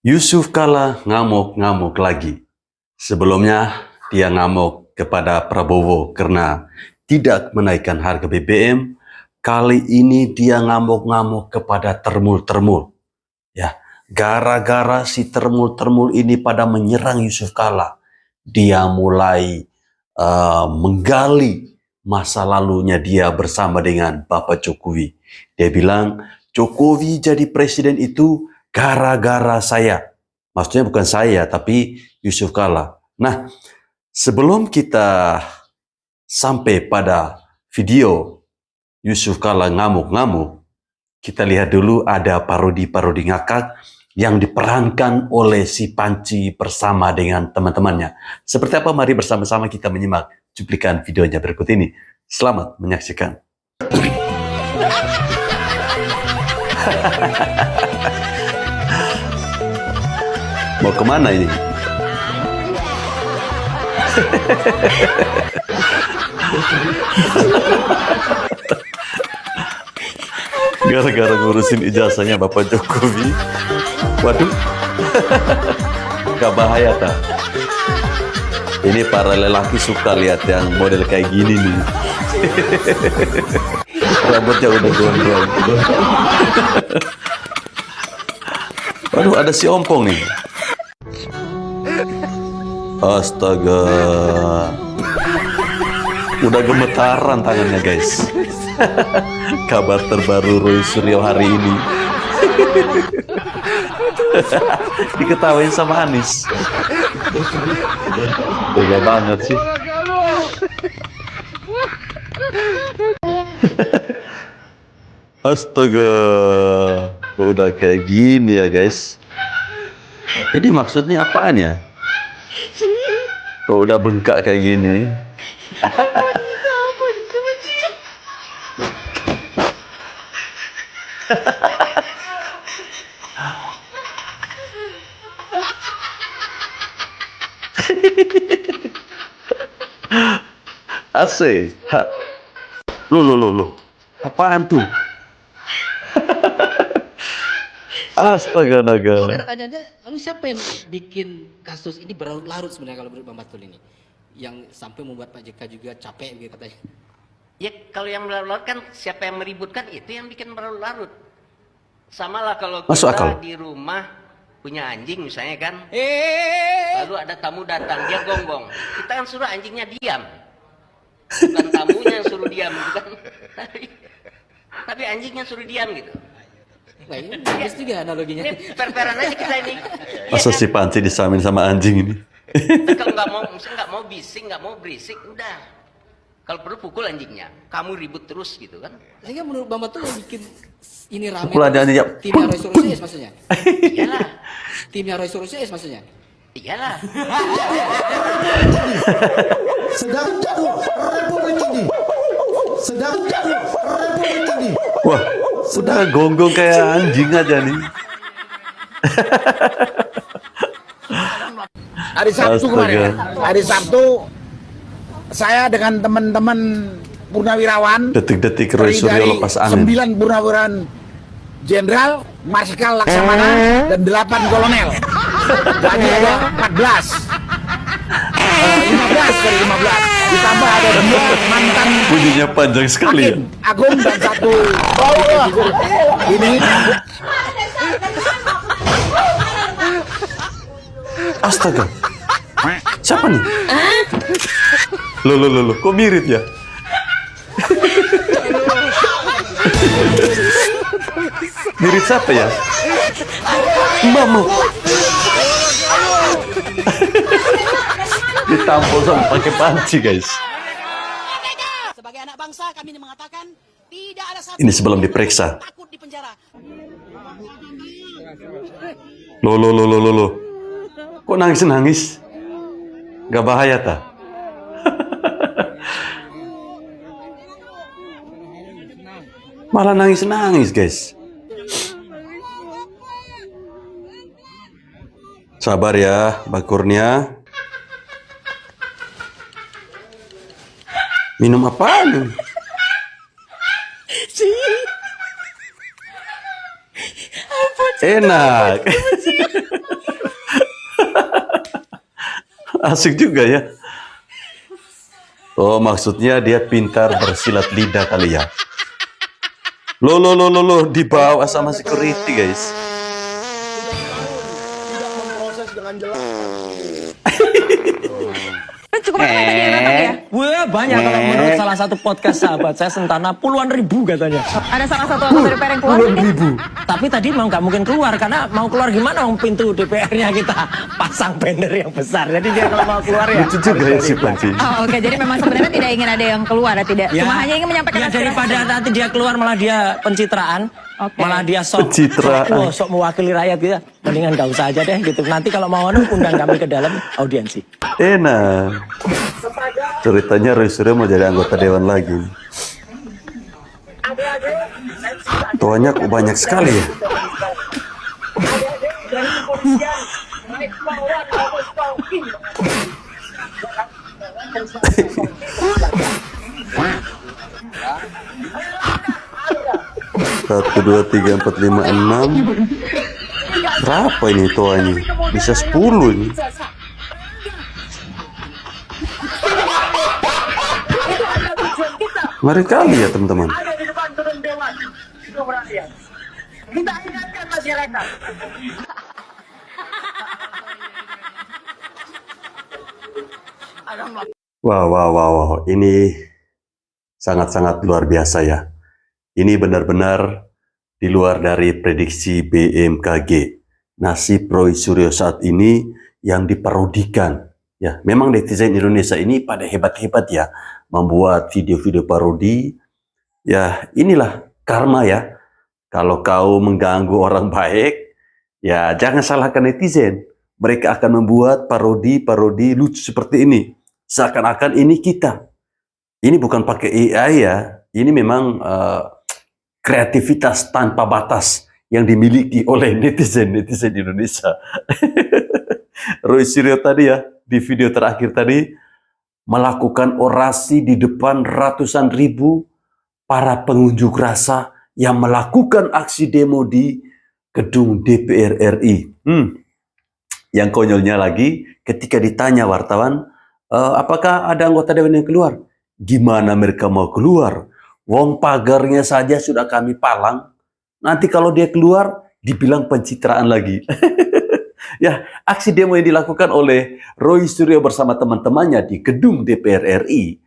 Yusuf Kala ngamuk-ngamuk lagi. Sebelumnya dia ngamuk kepada Prabowo karena tidak menaikkan harga BBM. Kali ini dia ngamuk-ngamuk kepada termul-termul. Ya, gara-gara si termul-termul ini pada menyerang Yusuf Kala, dia mulai menggali masa lalunya dia bersama dengan Bapak Jokowi. Dia bilang, Jokowi jadi presiden itu gara-gara saya. Maksudnya bukan saya, tapi Yusuf Kala. Nah, sebelum kita sampai pada video Yusuf Kala ngamuk-ngamuk, kita lihat dulu ada parodi-parodi ngakak yang diperankan oleh si Panci bersama dengan teman-temannya. Seperti apa? Mari bersama-sama kita menyimak cuplikan videonya berikut ini. Selamat menyaksikan. Mau kemana ini? Gara-gara ngurusin ijazahnya Bapak Jokowi. Waduh. Gak bahaya tak? Ini para lelaki suka lihat yang model kayak gini nih. Rambutnya udah gondrong. Waduh, ada si ompong nih. Astaga. Udah gemetaran tangannya, guys. Kabar terbaru Roy Suryo hari ini. Diketawain sama Anies. Tega banget sih. Astaga. Udah kayak gini ya, guys. Jadi maksudnya apaan ya? Kok udah bengkak kayak gini? Asik. Loh. Apaan tuh? Astaga naga. Pertanyaannya, lalu siapa yang bikin kasus ini berlarut-larut sebenarnya kalau menurut Bang Batul ini? Yang sampai membuat Pak JK juga capek gitu katanya. Ya kalau yang berlarut-larut kan siapa yang meributkan itu yang bikin berlarut-larut. Sama lah kalau kita di rumah punya anjing misalnya kan. Lalu ada tamu datang, dia gonggong. Kita kan suruh anjingnya diam. Bukan tamunya yang suruh diam, bukan. Tapi anjingnya suruh diam gitu. Wah, ini bagus juga analoginya. Ini per-peran aja kita ini. Masa si Panci disamain sama anjing ini? Kalau nggak mau bising, nggak mau berisik, udah. Kalau perlu pukul anjingnya. Kamu ribut terus gitu kan? Sehingga menurut Bang Batul yang bikin ini ramai. Timnya Roy Suryo S maksudnya. Iyalah. Timnya Roy Suryo S maksudnya. Iyalah. Sedang jatuh Republik ini. Sedang jatuh Republik ini. Wah, sudah gonggong kayak anjing aja nih. Hari Sabtu kemarin, hari Sabtu saya dengan teman-teman purnawirawan Detik-detik Roy Suryo lepas angin. 9 purnawirawan jenderal, marsikal Laksamana dan 8 kolonel. Jadi ada 14. 15 dari 15. Ditambah ada 2 mantan Bunyinya panjang sekali ya. hakim agung dan 1 ini. Astaga. Siapa nih? Loh, kok mirip ya? Mirip siapa ya? Mama. Ditampol sama pakai panci, guys. Sebagai anak bangsa kami mengatakan tidak ada satu Ini sebelum diperiksa. takut di penjara. Loh. Kok nangis-nangis? Gak bahaya tak? Malah nangis-nangis, guys. Sabar ya, Mbak Kurnia. Minum apaan? Enak. Asik juga ya. Oh, maksudnya dia pintar bersilat lidah kali ya. Lo, dibawa sama security, guys. Tidak memproses dengan jelas. Cukup apa tadi yang nonton ya? Wah, banyak kalau menurut salah satu podcast sahabat saya Sentana puluhan ribu katanya. Ada salah satu anggota DPR yang keluar mungkin? Tapi tadi mau nggak mungkin keluar karena mau keluar gimana? Pintu DPR-nya kita pasang banner yang besar. Jadi dia kalau mau keluar ya. Lucu juga ya si Panci. Oh, oke, jadi memang sebenarnya tidak ingin ada yang keluar, tidak. Ya, Cuma hanya ingin menyampaikan ya, aspirasi. daripada nanti dia keluar malah dia pencitraan. Oke. Malah dia sok Pencitraan. sok mewakili rakyat gitu. Mendingan nggak usah aja deh gitu. Nanti kalau mau undang kami ke dalam audiensi. Enak. Ceritanya Roy Suryo mau jadi anggota dewan lagi. Tuanya kok banyak sekali ya. Satu, dua, tiga, empat, lima, enam. Berapa ini tuanya? Bisa 10 ini. Mari kali ya teman-teman. Wow. Ini sangat-sangat luar biasa ya. Ini benar-benar di luar dari prediksi BMKG. Nasib Roy Suryo saat ini yang diparodikan. Ya, memang netizen Indonesia ini pada hebat-hebat ya, membuat video-video parodi. Ya, inilah karma ya. Kalau kau mengganggu orang baik, ya jangan salahkan netizen. Mereka akan membuat parodi-parodi lucu seperti ini. Seakan-akan ini kita. Ini bukan pakai AI ya. Ini memang kreativitas tanpa batas yang dimiliki oleh netizen Indonesia. Roy Suryo tadi ya, di video terakhir tadi, melakukan orasi di depan ratusan ribu para pengunjuk rasa yang melakukan aksi demo di gedung DPR RI. Yang konyolnya lagi, ketika ditanya wartawan, apakah ada anggota dewan yang keluar? Gimana mereka mau keluar? Wong pagarnya saja sudah kami palang. Nanti kalau dia keluar, dibilang pencitraan lagi. Ya, aksi demo yang dilakukan oleh Roy Suryo bersama teman-temannya di gedung DPR RI,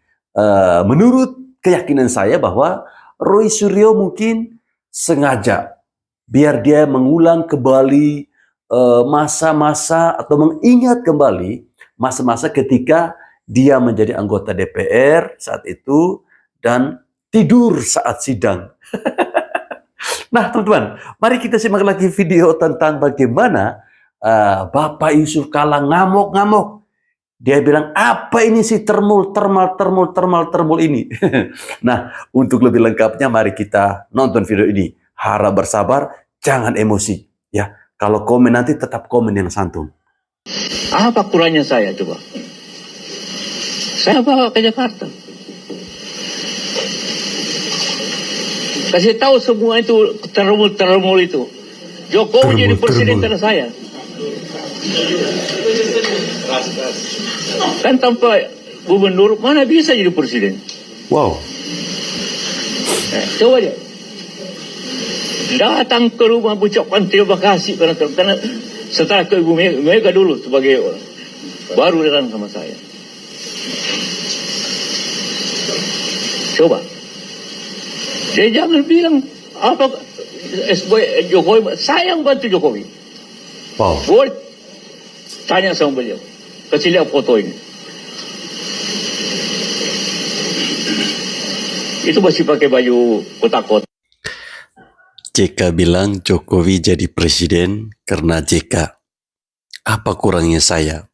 menurut keyakinan saya bahwa Roy Suryo mungkin sengaja biar dia mengulang kembali masa-masa atau mengingat kembali masa-masa ketika dia menjadi anggota DPR saat itu dan tidur saat sidang. Nah, teman-teman, mari kita simak lagi video tentang bagaimana Bapak Yusuf Kalla ngamuk-ngamuk. Dia bilang, apa ini sih termul ini? Nah, untuk lebih lengkapnya mari kita nonton video ini. Harap bersabar, jangan emosi. Ya, kalau komen nanti tetap komen yang santun. Apa kurangnya saya coba? Saya bawa ke Jakarta. Kasih tahu semua itu termul itu. Jokowi jadi presiden karena saya. Kan tanpa gubernur mana bisa jadi presiden? Wow. Coba dia datang ke rumah ucapkan terima kasih karena setelah ke Ibu Mega dulu sebagai orang baru datang sama saya. Coba dia jangan bilang apa SBY Jokowi, saya yang bantu Jokowi. Wow. Boleh tanya sama beliau, kasih lihat foto ini. Itu masih pakai baju kotak-kotak. JK bilang Jokowi jadi presiden karena JK. Apa kurangnya saya?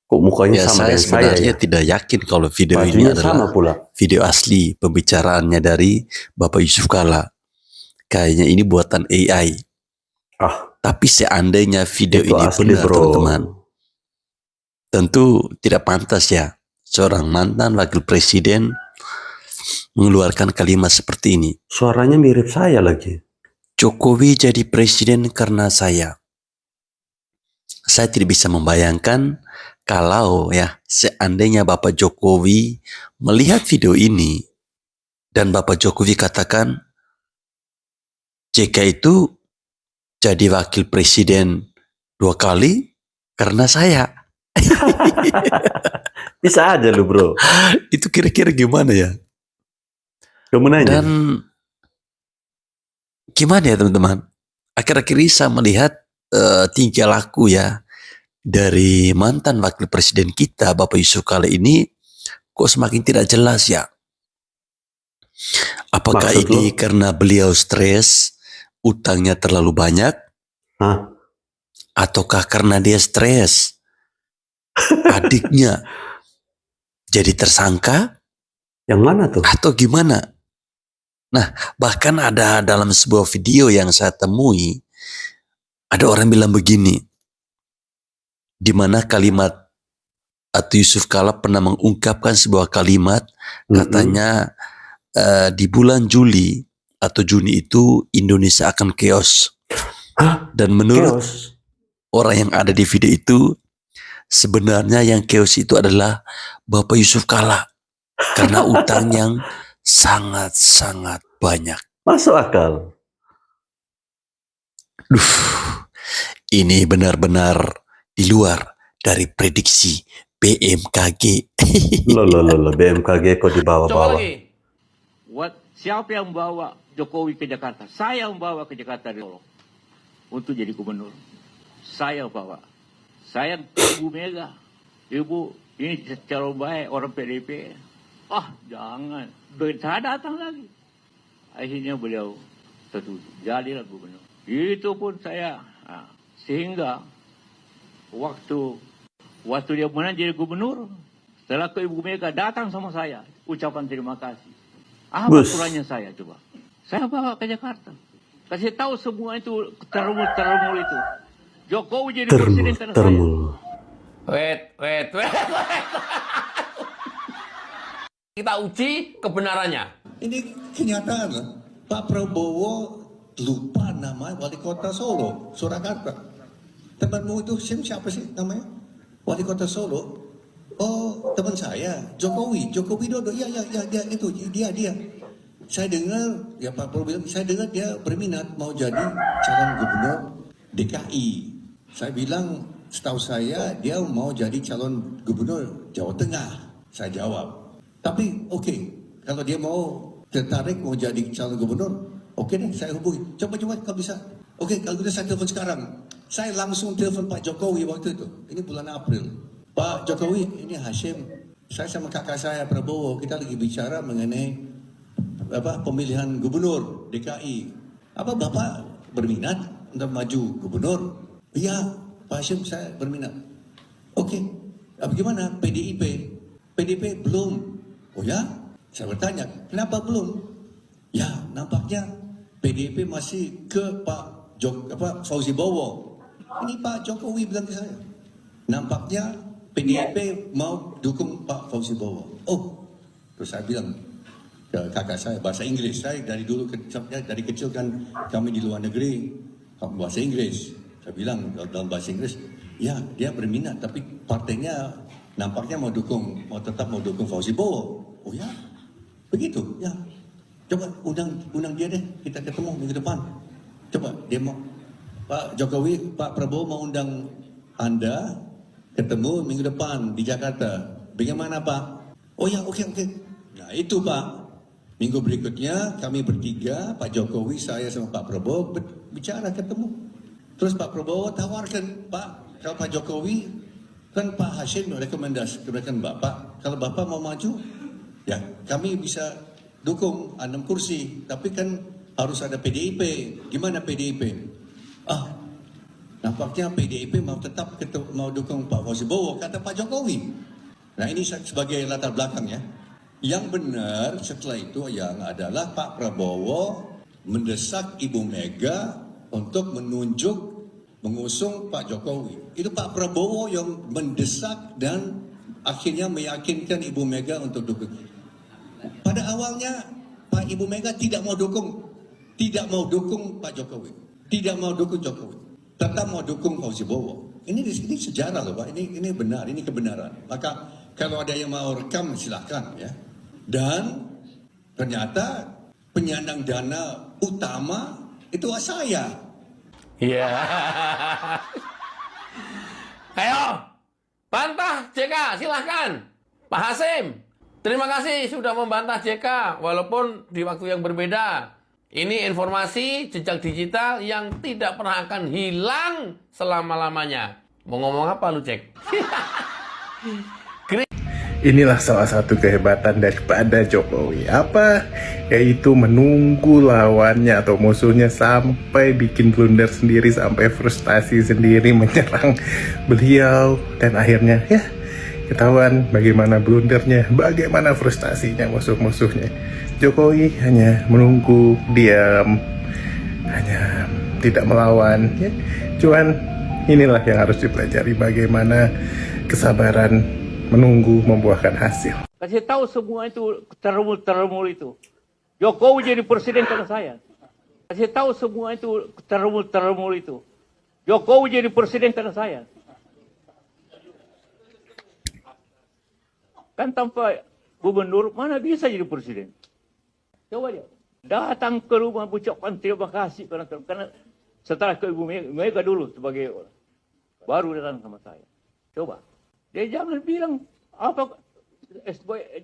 Kok mukanya Ya, sama saya dengan saya sebenarnya ya? tidak yakin kalau video Bajunya ini adalah sama pula. video asli pembicaraannya dari Bapak Yusuf Kalla. Kayaknya ini buatan AI. Tapi seandainya video Itu ini asli, benar, bro. teman-teman, tentu tidak pantas ya seorang mantan wakil presiden mengeluarkan kalimat seperti ini. Suaranya mirip saya lagi. Jokowi jadi presiden karena saya. saya tidak bisa membayangkan kalau ya seandainya Bapak Jokowi melihat video ini dan Bapak Jokowi katakan JK itu jadi wakil presiden 2 kali karena saya. Bisa aja lu bro. Itu kira-kira gimana ya? Kemenanya. Dan gimana ya teman-teman? Akhir-akhir ini saya melihat tingkah laku ya dari mantan wakil presiden kita Bapak Yusuf Kala ini kok semakin tidak jelas ya. Apakah Maksud ini lu? karena beliau stres, utangnya terlalu banyak? Hah? Ataukah karena dia stres, adiknya jadi tersangka? Yang mana tuh? Atau gimana? Nah, bahkan ada dalam sebuah video yang saya temui, ada orang bilang begini, di mana kalimat atau Yusuf Kala pernah mengungkapkan sebuah kalimat, katanya di bulan Juli atau Juni itu Indonesia akan chaos. Dan menurut orang yang ada di video itu, sebenarnya yang chaos itu adalah Bapak Yusuf Kala karena utang yang sangat-sangat banyak. Masuk akal. Ini benar-benar di luar dari prediksi BMKG. Loh, BMKG kok dibawa-bawa. Siapa yang membawa Jokowi ke Jakarta? Saya membawa ke Jakarta dari Solo untuk jadi gubernur. Saya bawa. Saya Ibu Mega. Ibu, ini calon baik orang PDP. Jangan. Saya datang lagi. Akhirnya beliau setuju. Jadilah gubernur. Itu pun saya. Sehingga waktu dia menang jadi gubernur, setelah ke Ibu Mega datang sama saya, ucapan terima kasih. Apa kurangnya saya coba? Saya bawa ke Jakarta. Kasih tahu semua itu termul itu. Jokowi jadi presiden karena saya. Wait. Kita uji kebenarannya. Ini kenyataan. Pak Prabowo lupa nama wali kota Solo, Surakarta. Temanmu itu siapa sih namanya? Wali kota Solo. Oh, teman saya, Jokowi Dodo. Ya, itu dia. Saya dengar, ya Pak Prabowo bilang, saya dengar dia berminat mau jadi calon gubernur DKI. Saya bilang, setahu saya dia mau jadi calon gubernur Jawa Tengah. Saya jawab. Tapi oke, kalau dia mau tertarik mau jadi calon gubernur, oke deh, saya hubungi. Coba kalau bisa. Oke, kalau gitu saya telepon sekarang. Saya langsung telepon Pak Jokowi waktu itu. Ini bulan April. Pak Jokowi, ini Hashim. Saya sama kakak saya Prabowo, kita lagi bicara mengenai pemilihan gubernur DKI. Apa Bapak berminat untuk maju gubernur? Iya, Pak Hashim, saya berminat. Oke. Bagaimana PDIP? PDIP belum. Oh ya? Saya bertanya, kenapa belum? Ya, nampaknya PDIP masih ke Pak Fauzi Bowo. Ini Pak Jokowi bilang ke saya. Nampaknya PDIP mau dukung Pak Fauzi Bowo. Oh, terus saya bilang ke kakak saya bahasa Inggris. Saya dari kecil kan kami di luar negeri bahasa Inggris. Saya bilang dalam bahasa Inggris, ya dia berminat tapi partainya nampaknya tetap mau dukung Fauzi Bowo. Oh ya, begitu ya. Coba undang dia deh, kita ketemu minggu depan. Coba dia mau Pak Jokowi, Pak Prabowo mau undang Anda ketemu minggu depan di Jakarta. Bagaimana Pak? Oh ya, oke. Nah itu Pak. Minggu berikutnya kami bertiga, Pak Jokowi, saya sama Pak Prabowo bicara ketemu. Terus Pak Prabowo tawarkan, Pak, kalau Pak Jokowi kan Pak Hashim rekomendasikan Bapak, kalau Bapak mau maju, ya kami bisa dukung 6 kursi, tapi kan harus ada PDIP. Gimana PDIP? Nampaknya PDIP mau dukung Pak Fauzi Bowo, kata Pak Jokowi. Nah ini sebagai latar belakang ya. Yang benar setelah itu yang adalah Pak Prabowo mendesak Ibu Mega untuk mengusung Pak Jokowi. Itu Pak Prabowo yang mendesak dan akhirnya meyakinkan Ibu Mega untuk dukung. Pada awalnya Ibu Mega tidak mau dukung Pak Jokowi, tidak mau dukung Jokowi, tetap mau dukung Fauzi Bowo. Ini sejarah loh Pak, ini benar, ini kebenaran. Maka kalau ada yang mau rekam silahkan ya. Dan ternyata penyandang dana utama itu saya. Iya. Ayo, bantah JK, silahkan. Pak Hasim, terima kasih sudah membantah JK, walaupun di waktu yang berbeda. Ini informasi jejak digital yang tidak pernah akan hilang selama-lamanya. Mau ngomong apa lu, Cek? Inilah salah satu kehebatan daripada Jokowi. Apa? Yaitu menunggu lawannya atau musuhnya sampai bikin blunder sendiri, sampai frustasi sendiri menyerang beliau. Dan akhirnya ya ketahuan bagaimana blundernya, bagaimana frustasinya musuh-musuhnya. Jokowi hanya menunggu, diam, hanya tidak melawan. Ya. Cuman inilah yang harus dipelajari, bagaimana kesabaran menunggu membuahkan hasil. Kasih tahu semua itu terumul itu. Jokowi jadi presiden karena saya. Kasih tahu semua itu terumul itu. Jokowi jadi presiden karena saya. Kan tanpa gubernur mana bisa jadi presiden? Coba dia datang ke rumah ucapkan terima kasih karena setelah ke Ibu Mega dulu sebagai orang, baru datang sama saya. Coba dia jangan bilang apa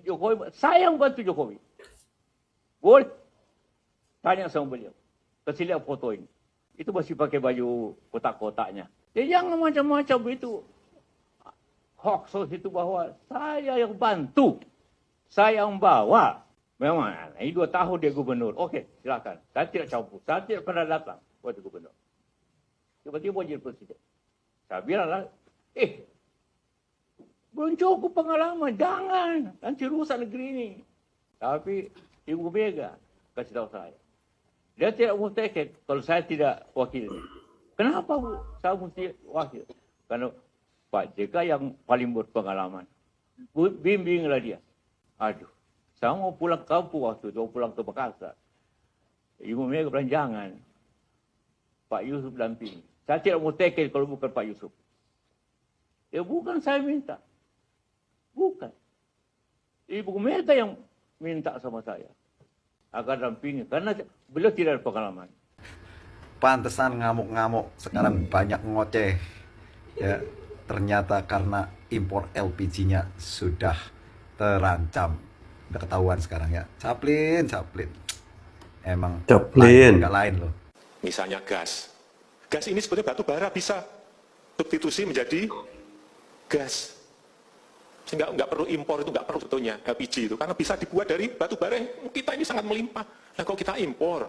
Jokowi, saya yang bantu Jokowi. Boleh tanya sama beliau, kasih lihat foto ini. Itu masih pakai baju kotak-kotaknya. Dia jangan macam-macam itu. Hoax itu bahwa saya yang bantu, saya yang bawa. Memang, ini 2 tahun dia gubernur. Oke, silakan. Saya tidak campur. Saya tidak pernah datang waktu gubernur. Tiba-tiba jadi presiden. Saya bilanglah, belum cukup pengalaman. Jangan. Nanti rusak negeri ini. Tapi Ibu Mega kasih tahu saya. Dia tidak mau take kalau saya tidak wakil. Kenapa saya mesti wakil? Karena Pak JK yang paling berpengalaman. Bimbinglah dia. Aduh. Saya mau pulang ke kampung waktu itu, mau pulang ke Makassar. Ibu Mega bilang jangan. Pak Yusuf dampingi. Saya tidak mau take kalau bukan Pak Yusuf. Ya bukan saya minta. Bukan. Ibu Mega yang minta sama saya. Agar dampingi. Karena beliau tidak ada pengalaman. Pantesan ngamuk-ngamuk. Sekarang banyak ngoceh. Ya, ternyata karena impor LPG-nya sudah terancam. Udah ketahuan sekarang ya. Caplin. Emang Caplin. Nggak lain loh. Misalnya gas. Gas ini sebenarnya batu bara bisa substitusi menjadi gas. Sehingga nggak perlu impor, itu nggak perlu sebetulnya LPG itu. Karena bisa dibuat dari batu bara yang kita ini sangat melimpah. Nah kalau kita impor,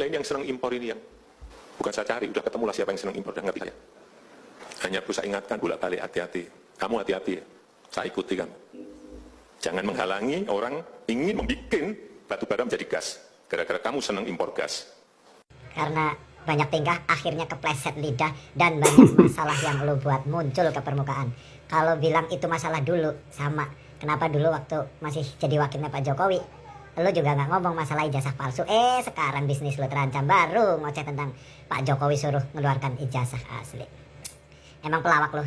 lah ini yang senang impor ini yang bukan saya cari, udah ketemulah siapa yang senang impor dan ngerti saya. Hanya perlu saya ingatkan bolak-balik hati-hati. Kamu hati-hati ya. Saya ikuti kamu. Jangan menghalangi orang ingin membuat batu bara menjadi gas. Gara-gara kamu senang impor gas. Karena banyak tingkah akhirnya kepleset lidah dan banyak masalah yang lo buat muncul ke permukaan. Kalau bilang itu masalah dulu, sama. Kenapa dulu waktu masih jadi wakilnya Pak Jokowi, lo juga nggak ngomong masalah ijazah palsu. Sekarang bisnis lo terancam, baru ngoceh tentang Pak Jokowi suruh ngeluarkan ijazah asli. Emang pelawak lo.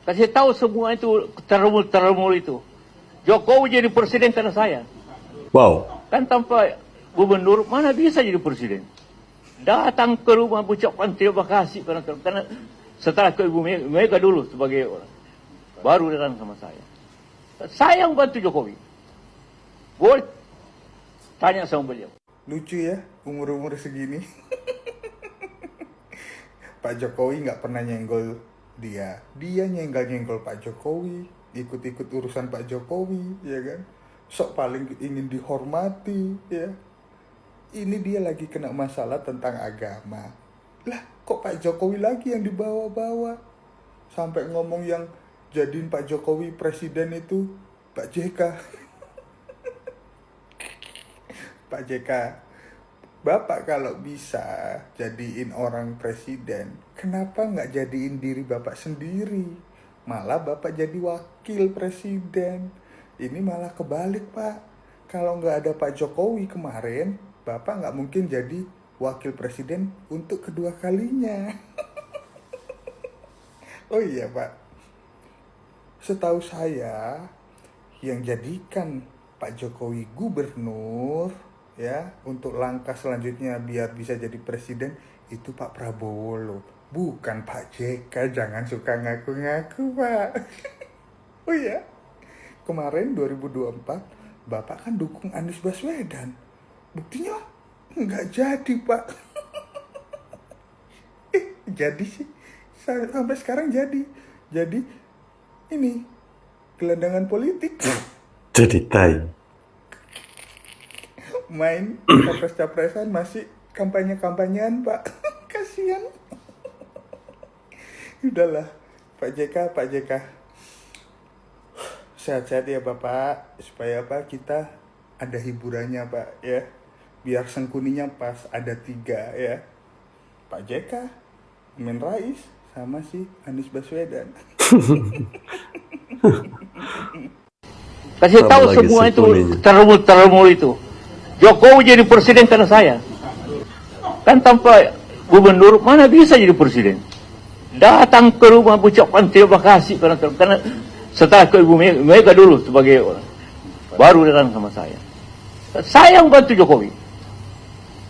Kasih tahu semua itu terumul itu. Jokowi jadi presiden karena saya. Wow. Kan tanpa gubernur mana bisa jadi presiden? Datang ke rumah ucapkan terima kasih karena setelah ke Ibu Mega dulu sebagai orang, baru datang sama saya. Saya yang bantu Jokowi. Boleh tanya sama beliau. Lucu ya, umur-umur segini. Pak Jokowi nggak pernah nyenggol dia. Dia nyenggol Pak Jokowi, ikut-ikut urusan Pak Jokowi, ya kan? Sok paling ingin dihormati, ya. Ini dia lagi kena masalah tentang agama. Lah, kok Pak Jokowi lagi yang dibawa-bawa? Sampai ngomong yang jadiin Pak Jokowi presiden itu Pak JK. Pak JK, Bapak kalau bisa jadiin orang presiden, kenapa nggak jadiin diri Bapak sendiri? Malah Bapak jadi wakil presiden. Ini malah kebalik, Pak. Kalau nggak ada Pak Jokowi kemarin, Bapak nggak mungkin jadi wakil presiden untuk kedua kalinya. Oh iya Pak, setahu saya yang jadikan Pak Jokowi gubernur ya untuk langkah selanjutnya biar bisa jadi presiden itu Pak Prabowo loh, bukan Pak JK. Jangan suka ngaku-ngaku Pak. Oh iya, kemarin 2024 Bapak kan dukung Anies Baswedan, buktinya nggak jadi Pak. Jadi sih sampai sekarang jadi ini gelandangan politik. Jadi tai. Main capres-capresan masih kampanye-kampanyean Pak. Kasihan. Udahlah Pak JK sehat-sehat ya Bapak, supaya apa kita ada hiburannya Pak ya, biar sengkuninya pas ada 3 ya, Pak JK, Amin Rais, sama si Anies Baswedan. Kasih tahu semua itu terumur itu. Jokowi jadi presiden karena saya. Kan tanpa gubernur mana bisa jadi presiden? Datang ke rumah ucapkan terima kasih karena setelah ke Ibu Mega dulu sebagai orang, baru datang sama saya. Saya yang bantu Jokowi.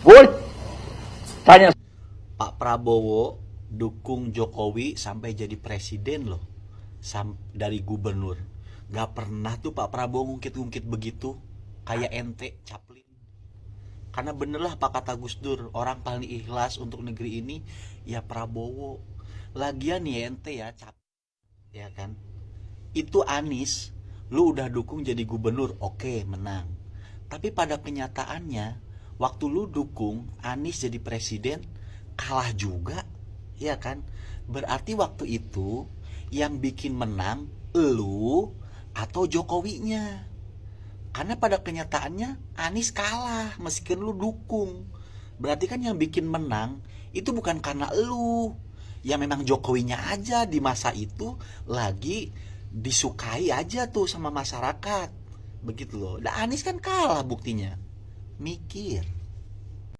Boleh tanya. Pak Prabowo dukung Jokowi sampai jadi presiden loh, dari gubernur. Gak pernah tuh Pak Prabowo ngungkit-ngungkit begitu, kayak ente caplin. Karena bener lah Pak kata Gus Dur, orang paling ikhlas untuk negeri ini ya Prabowo. Lagian nih ente ya ya kan, itu Anies lu udah dukung jadi gubernur, oke, menang. Tapi pada kenyataannya waktu lu dukung Anies jadi presiden kalah juga, ya kan? Berarti waktu itu yang bikin menang lu atau Jokowinya. Karena pada kenyataannya Anies kalah meskipun lu dukung. Berarti kan yang bikin menang itu bukan karena lu. Ya memang Jokowinya aja di masa itu lagi disukai aja tuh sama masyarakat. Begitu loh. Dan Anies kan kalah buktinya. Mikir.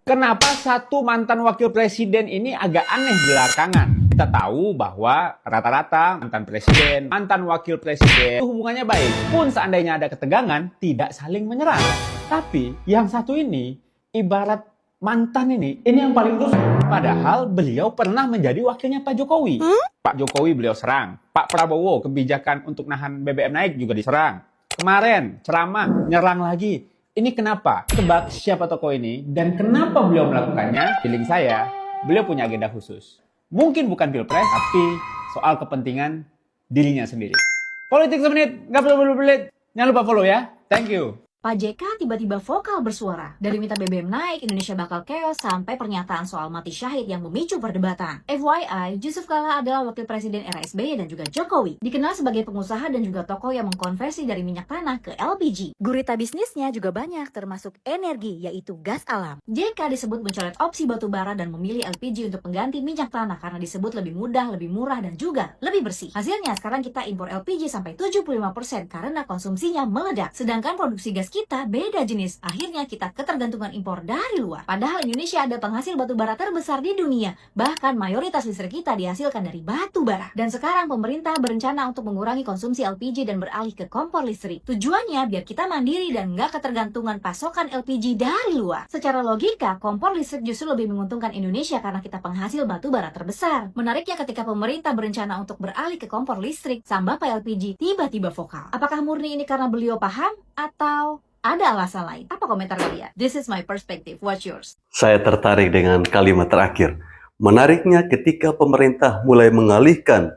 Kenapa satu mantan wakil presiden ini agak aneh belakangan? Kita tahu bahwa rata-rata mantan presiden, mantan wakil presiden itu hubungannya baik. Pun seandainya ada ketegangan, tidak saling menyerang. Tapi yang satu ini, ibarat mantan ini yang paling rusuh. Padahal beliau pernah menjadi wakilnya Pak Jokowi. Pak Jokowi beliau serang. Pak Prabowo kebijakan untuk nahan BBM naik juga diserang. Kemarin ceramah, nyerang lagi. Ini kenapa? Tebak siapa tokoh ini dan kenapa beliau melakukannya? Feeling saya, beliau punya agenda khusus. Mungkin bukan pilpres, tapi soal kepentingan dirinya sendiri. Politik semenit, nggak perlu berbelit. Jangan lupa follow ya. Thank you. Pak JK tiba-tiba vokal bersuara. Dari minta BBM naik, Indonesia bakal chaos, sampai pernyataan soal mati syahid yang memicu perdebatan. FYI, Yusuf Kala adalah wakil presiden era SBY dan juga Jokowi. Dikenal sebagai pengusaha dan juga tokoh yang mengkonversi dari minyak tanah ke LPG. Gurita bisnisnya juga banyak, termasuk energi, yaitu gas alam. JK disebut mencoret opsi batu bara dan memilih LPG untuk pengganti minyak tanah karena disebut lebih mudah, lebih murah, dan juga lebih bersih. Hasilnya sekarang kita impor LPG sampai 75% karena konsumsinya meledak. Sedangkan produksi gas kita beda jenis. Akhirnya kita ketergantungan impor dari luar. Padahal Indonesia ada penghasil batu bara terbesar di dunia. Bahkan mayoritas listrik kita dihasilkan dari batu bara. Dan sekarang pemerintah berencana untuk mengurangi konsumsi LPG dan beralih ke kompor listrik. Tujuannya biar kita mandiri dan nggak ketergantungan pasokan LPG dari luar. Secara logika, kompor listrik justru lebih menguntungkan Indonesia karena kita penghasil batu bara terbesar. Menariknya ketika pemerintah berencana untuk beralih ke kompor listrik, sang bapak LPG tiba-tiba vokal. Apakah murni ini karena beliau paham atau ada alasan lain? Apa komentar kalian? This is my perspective. What's yours? Saya tertarik dengan kalimat terakhir. Menariknya ketika pemerintah mulai mengalihkan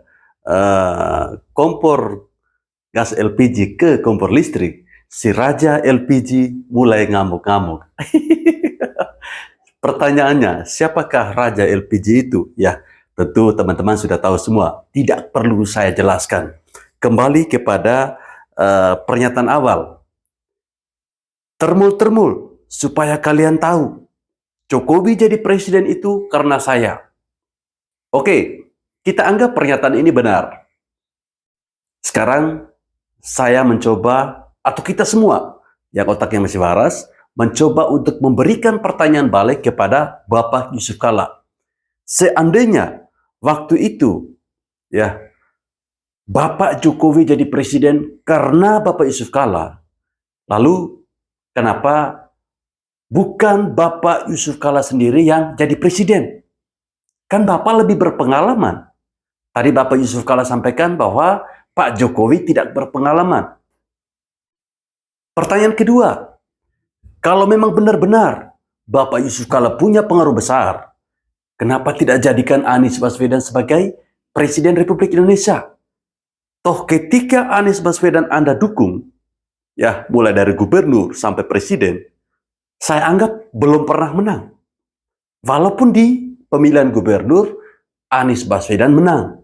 kompor gas LPG ke kompor listrik, si Raja LPG mulai ngamuk-ngamuk. Pertanyaannya, siapakah Raja LPG itu? Ya, tentu teman-teman sudah tahu semua. Tidak perlu saya jelaskan. Kembali kepada pernyataan awal. Termul-termul, supaya kalian tahu, Jokowi jadi presiden itu karena saya. Oke, kita anggap pernyataan ini benar. Sekarang, saya mencoba, atau kita semua, yang otaknya masih waras, mencoba untuk memberikan pertanyaan balik kepada Bapak Yusuf Kala. Seandainya, waktu itu, ya, Bapak Jokowi jadi presiden karena Bapak Yusuf Kalla. Lalu kenapa bukan Bapak Yusuf Kalla sendiri yang jadi presiden? Kan Bapak lebih berpengalaman. Tadi Bapak Yusuf Kalla sampaikan bahwa Pak Jokowi tidak berpengalaman. Pertanyaan kedua, kalau memang benar-benar Bapak Yusuf Kalla punya pengaruh besar, kenapa tidak jadikan Anies Baswedan sebagai Presiden Republik Indonesia? Toh ketika Anies Baswedan Anda dukung, ya mulai dari gubernur sampai presiden, saya anggap belum pernah menang. Walaupun di pemilihan gubernur, Anies Baswedan menang.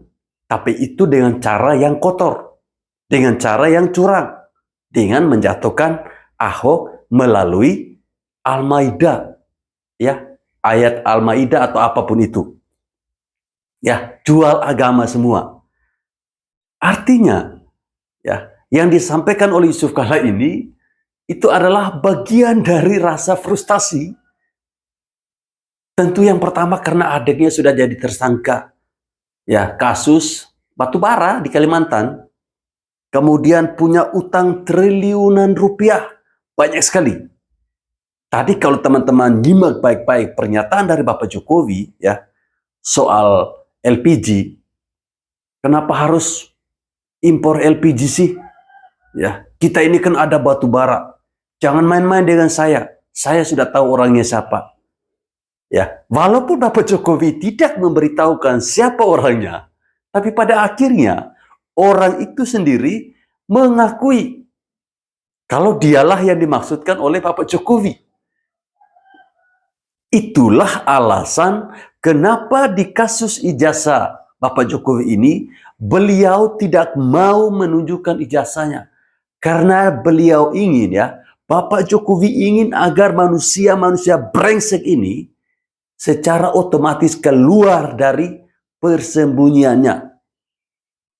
Tapi itu dengan cara yang kotor, dengan cara yang curang, dengan menjatuhkan Ahok melalui Al-Maidah, ya, ayat Al-Maidah atau apapun itu. Ya, jual agama semua. Artinya, ya, yang disampaikan oleh Yusuf Kalla ini itu adalah bagian dari rasa frustasi. Tentu yang pertama karena adiknya sudah jadi tersangka, ya, kasus batubara di Kalimantan. Kemudian punya utang triliunan rupiah, banyak sekali. Tadi kalau teman-teman nyimak baik-baik pernyataan dari Bapak Jokowi, ya, soal LPG, kenapa harus impor LPG sih? Ya, kita ini kan ada batu bara. Jangan main-main dengan saya. Saya sudah tahu orangnya siapa. Ya, walaupun Bapak Jokowi tidak memberitahukan siapa orangnya, tapi pada akhirnya orang itu sendiri mengakui kalau dialah yang dimaksudkan oleh Bapak Jokowi. Itulah alasan kenapa di kasus ijazah Bapak Jokowi ini beliau tidak mau menunjukkan ijazahnya. Karena beliau ingin, ya, Bapak Jokowi ingin agar manusia-manusia brengsek ini secara otomatis keluar dari persembunyiannya.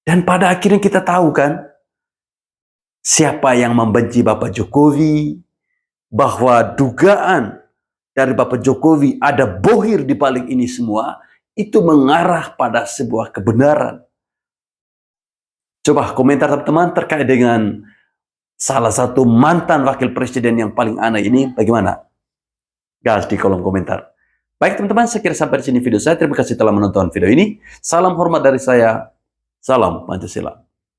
Dan pada akhirnya kita tahu kan, siapa yang membenci Bapak Jokowi, bahwa dugaan dari Bapak Jokowi ada bohir di balik ini semua, itu mengarah pada sebuah kebenaran. Coba komentar teman-teman terkait dengan salah satu mantan wakil presiden yang paling aneh ini bagaimana? Gas di kolom komentar. Baik teman-teman, saya kira sampai di sini video saya. Terima kasih telah menonton video ini. Salam hormat dari saya. Salam Pancasila.